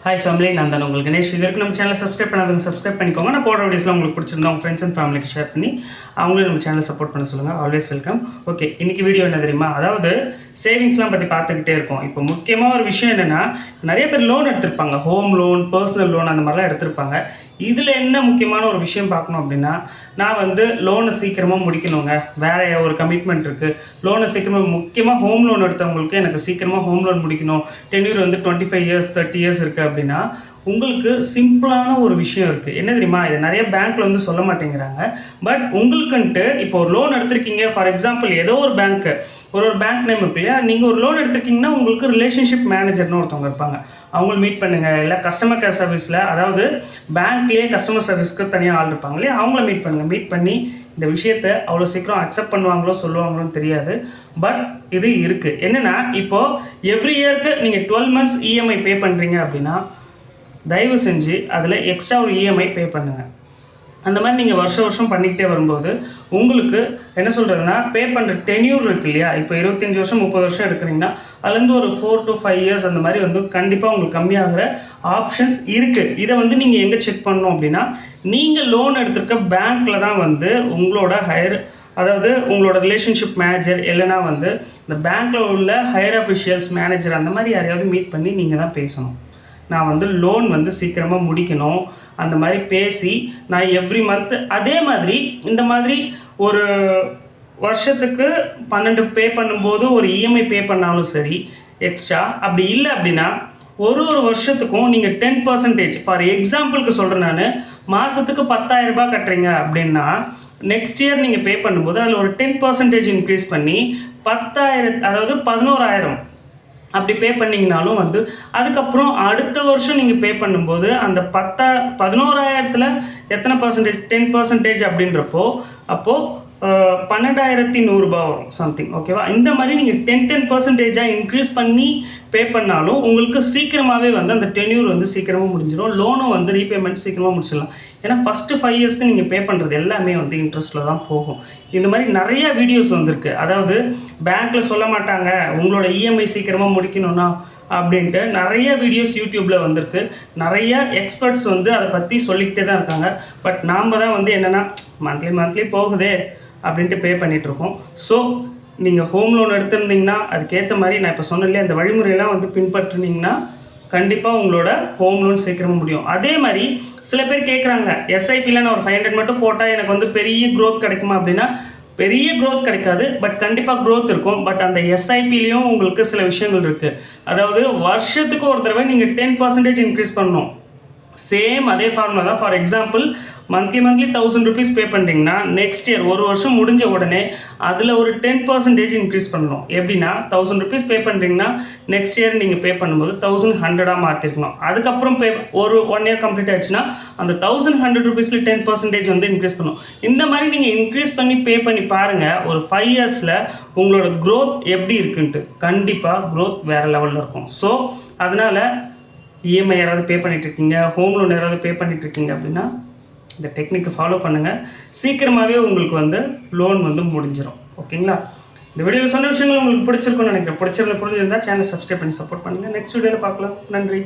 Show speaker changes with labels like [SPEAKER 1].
[SPEAKER 1] Hi family, நான் தான் உங்களுக்கு கணேஷ். இது வரைக்கும் நம்ம சேனலை சப்ஸ்கிரைப் பண்ணாதவங்க சப்ஸ்கிரைப் பண்ணிக்கோங்க. நான் போடுற வீடியோஸ்லாம் உங்களுக்கு பிடிச்சிருந்தா உங்கள் ஃப்ரெண்ட்ஸ் அண்ட் ஃபேமிலிக்கு ஷேர் பண்ணி அவங்களும் நம்ம சேனலை சப்போர்ட் பண்ண சொல்லுங்கள். Always welcome. ஓகே, இன்றைக்கி வீடியோ என்ன தெரியுமா? அதாவது சேவிங்ஸ்லாம் பற்றி பார்த்துக்கிட்டே இருக்கோம். இப்போ முக்கியமாக ஒரு விஷயம் என்னென்னா, நிறைய பேர் லோன் எடுத்திருப்பாங்க. ஹோம் லோன், பர்சனல் லோன் அந்த மாதிரிலாம் எடுத்திருப்பாங்க. இதில் என்ன முக்கியமான ஒரு விஷயம் பார்க்கணும் அப்படின்னா, நான் வந்து லோனை சீக்கிரமாக முடிக்கணுங்க, வேறு ஒரு கமிட்மெண்ட் இருக்குது, லோனை சீக்கிரமாக முக்கியமாக ஹோம் லோன் எடுத்தவங்களுக்கு எனக்கு சீக்கிரமாக ஹோம் லோன் முடிக்கணும், டென்யூர் வந்து 25 இயர்ஸ் 30 இயர்ஸ் இருக்குது அப்படின்னா உங்களுக்கு சிம்பிளான ஒரு விஷயம் இருக்குது. என்ன தெரியுமா? இது நிறைய பேங்க்கில் வந்து சொல்ல மாட்டேங்கிறாங்க. பட் உங்களுக்குன்ட்டு இப்போ ஒரு லோன் எடுத்திருக்கீங்க. ஃபார் எக்ஸாம்பிள் ஏதோ ஒரு பேங்க்கு, ஒரு பேங்க் நேம் இருக்கு இல்லையா? நீங்கள் ஒரு லோன் எடுத்திருக்கீங்கன்னா உங்களுக்கு ரிலேஷன்ஷிப் மேனேஜர்னு ஒருத்தவங்க இருப்பாங்க. அவங்கள மீட் பண்ணுங்கள். இல்லை கஸ்டமர் கேர் சர்வீஸில், அதாவது பேங்க்லேயே கஸ்டமர் சர்வீஸ்க்கு தனியாக ஆள் இருப்பாங்க இல்லையா? அவங்கள மீட் பண்ணுங்கள். மீட் பண்ணி இந்த விஷயத்தை அவ்வளோ சீக்கிரம் அக்செப்ட் பண்ணுவாங்களோ சொல்லுவாங்களோன்னு தெரியாது. பட் இது இருக்குது. என்னென்னா, இப்போது எவ்ரி இயருக்கு நீங்கள் 12 months இஎம்ஐ பே பண்ணுறீங்க அப்படின்னா தயவு செஞ்சு அதில் எக்ஸ்ட்ரா ஒரு இஎம்ஐ பே பண்ணுங்கள். அந்த மாதிரி நீங்கள் வருஷம் பண்ணிக்கிட்டே வரும்போது உங்களுக்கு என்ன சொல்கிறதுனா, பே பண்ணுற டென்யூர் இருக்குது இல்லையா? இப்போ 25 வருஷம் 30 வருஷம் எடுக்கிறீங்கன்னா அதுலேருந்து ஒரு 4 to 5 years அந்த மாதிரி வந்து கண்டிப்பாக உங்களுக்கு கம்மியாகிற ஆப்ஷன்ஸ் இருக்குது. இதை வந்து நீங்கள் எங்கே செக் பண்ணணும் அப்படின்னா, நீங்கள் லோன் எடுத்திருக்க பேங்க்கில் தான் வந்து உங்களோட அதாவது உங்களோட ரிலேஷன்ஷிப் மேனேஜர் இல்லைனா வந்து இந்த பேங்க்கில் உள்ள ஹையர் அஃபிஷியல்ஸ் மேனேஜர் அந்த மாதிரி யாரையாவது மீட் பண்ணி நீங்கள் தான் பேசணும். நான் வந்து லோன் வந்து சீக்கிரமாக முடிக்கணும் அந்த மாதிரி பேசி நான் எவ்ரி மந்த் அதே மாதிரி இந்த மாதிரி ஒரு வருஷத்துக்கு 12 பே பண்ணும்போது ஒரு இஎம்ஐ பே பண்ணாலும் சரி எக்ஸ்ட்ரா. அப்படி இல்லை அப்படின்னா ஒரு வருஷத்துக்கும் நீங்கள் 10%, ஃபார் எக்ஸாம்பிளுக்கு சொல்கிறேன், நான் மாதத்துக்கு 10,000 ரூபாய் கட்டுறீங்க அப்படின்னா நெக்ஸ்ட் இயர் நீங்கள் பே பண்ணும்போது அதில் ஒரு 10% இன்க்ரீஸ் பண்ணி 10,000, அதாவது 11,000 அப்படி பே பண்ணிங்கனாலும் வந்து அதுக்கப்புறம் அடுத்த வருஷம் நீங்கள் பே பண்ணும்போது அந்த 11,000ல் எத்தனை பர்சன்டேஜ்? 10% அப்படின்றப்போ அப்போது 12,100 ரூபாய் வரும் சம்திங். ஓகேவா? இந்த மாதிரி நீங்கள் 10% இன்க்ரீஸ் பண்ணி பே பண்ணாலும் உங்களுக்கு சீக்கிரமாகவே வந்து அந்த டென்யூர் வந்து சீக்கிரமாக முடிஞ்சிடும். லோனும் வந்து ரீபேமெண்ட் சீக்கிரமாக முடிச்சிடலாம். ஏன்னா ஃபஸ்ட்டு 5 இயர்ஸ்க்கு நீங்கள் பே பண்ணுறது எல்லாமே வந்து இன்ட்ரெஸ்ட்டில் தான் போகும். இந்த மாதிரி நிறைய வீடியோஸ் வந்திருக்கு. அதாவது பேங்க்கில் சொல்ல மாட்டாங்க உங்களோட இஎம்ஐ சீக்கிரமாக முடிக்கணும்னா அப்படின்ட்டு நிறைய வீடியோஸ் யூடியூப்பில் வந்திருக்கு. நிறைய எக்ஸ்பர்ட்ஸ் வந்து அதை பற்றி சொல்லிக்கிட்டே தான் இருக்காங்க. பட் நாம் தான் வந்து என்னென்னா மந்த்லி போகுதே அப்படின்ட்டு பே பண்ணிகிட்ருக்கோம். ஸோ நீங்கள் ஹோம் லோன் எடுத்திருந்தீங்கன்னா அதுக்கேற்ற மாதிரி நான் இப்போ சொன்ன இல்லையா, அந்த வழிமுறையெல்லாம் வந்து பின்பற்றினீங்கன்னா கண்டிப்பாக உங்களோட ஹோம் லோன் சீக்கிரமாக முடியும். அதே மாதிரி சில பேர் கேட்குறாங்க, எஸ்ஐபியில் நான் ஒரு 500 மட்டும் போட்டால் எனக்கு வந்து பெரிய க்ரோத் கிடைக்குமா அப்படின்னா, பெரிய க்ரோத் கிடைக்காது. பட் கண்டிப்பாக க்ரோத் இருக்கும். பட் அந்த எஸ்ஐபிலையும் உங்களுக்கு சில விஷயங்கள் இருக்குது. அதாவது வருஷத்துக்கு ஒரு தடவை நீங்கள் 10% இன்க்ரீஸ் பண்ணணும். சேம் அதே ஃபார்முலா தான். ஃபார் எக்ஸாம்பிள் மந்த்லி 1,000 rupees பே பண்ணுறீங்கன்னா நெக்ஸ்ட் இயர் ஒரு வருஷம் முடிஞ்ச உடனே அதில் ஒரு 10% இன்க்ரீஸ் பண்ணணும். எப்படின்னா 1,000 rupees பே பண்ணுறீங்கன்னா நெக்ஸ்ட் இயர் நீங்கள் பே பண்ணும்போது 1,100 மாற்றிருக்கணும். அதுக்கப்புறம் ஒரு 1 year கம்ப்ளீட் ஆகிடுச்சுன்னா அந்த 1,100 rupeesல 10% வந்து இன்க்ரீஸ் பண்ணணும். இந்த மாதிரி நீங்கள் இன்க்ரீஸ் பண்ணி பே பண்ணி பாருங்கள். ஒரு 5 yearsல உங்களோட க்ரோத் எப்படி இருக்குன்ட்டு. கண்டிப்பாக க்ரோத் வேறு லெவலில் இருக்கும். ஸோ அதனால் இஎம்ஐ யாராவது பே பண்ணிகிட்ருக்கீங்க, ஹோம் லோன் யாராவது பே பண்ணிகிட்ருக்கீங்க அப்படின்னா இந்த டெக்னிக்கை ஃபாலோ பண்ணுங்கள். சீக்கிரமாகவே உங்களுக்கு வந்து லோன் வந்து முடிஞ்சிடும். ஓகேங்களா? இந்த வீடியோவில் சொன்ன விஷயங்கள் உங்களுக்கு பிடிச்சிருக்குன்னு நினைக்கிறேன். புரிஞ்சிருந்தால் சேனல் சப்ஸ்கிரைப் பண்ணி சப்போர்ட் பண்ணுங்கள். நெக்ஸ்ட் வீடியோவில் பார்க்கலாம். நன்றி.